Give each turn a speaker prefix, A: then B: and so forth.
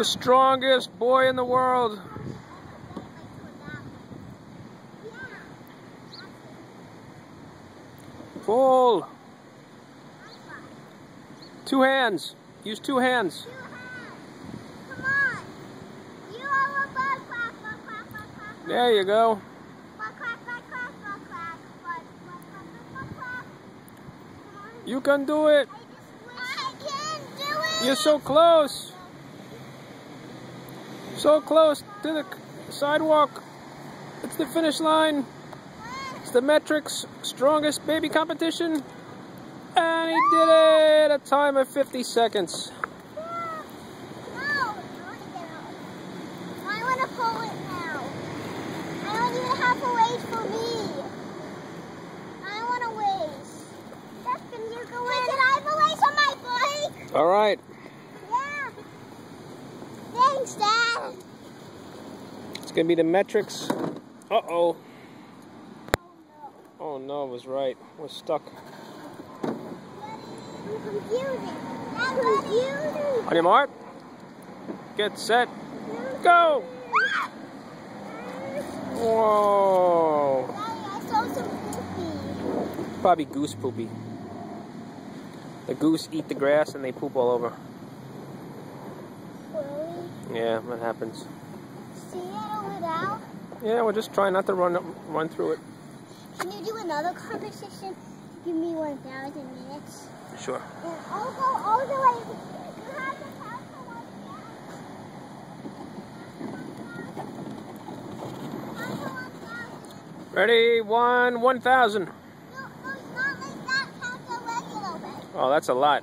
A: the strongest boy in the world. Pull. 2 hands. Use 2 hands.
B: Come on. You are above. Quack, quack, quack, quack, quack.
A: There you go.
B: Quack, quack, quack, quack, quack, quack, quack, quack, quack, quack, quack.
A: You can do it.
B: I can do it.
A: You're so close. So close to the sidewalk. It's the finish line. It's the Metrics strongest baby competition. And he did it! A time of 50 seconds.
B: No, I want to get out. I want to pull it now. I don't even have to wait for me. I want to wait. Justin, you go in. Can I have a race on my bike?
A: All right.
B: Yeah. Thanks, Dad.
A: It's going to be the Metrics. Uh-oh.
B: Oh, no.
A: Oh, no, I was right. We're stuck.
B: I'm confusing. I'm confusing.
A: On your mark. Get set. Go! Whoa.
B: Daddy, I saw some poopy.
A: Probably goose poopy. The goose eat the grass and they poop all over.
B: Really?
A: Yeah, that happens.
B: See it over there?
A: Yeah, we're just trying not to run through it.
B: Can you do another competition? Give me 1,000 minutes.
A: Sure.
B: And I'll go all the way. You have to count for 1,000.
A: Ready? 1,000.
B: No, it's not like that. Count the regular way.
A: Oh, that's a lot.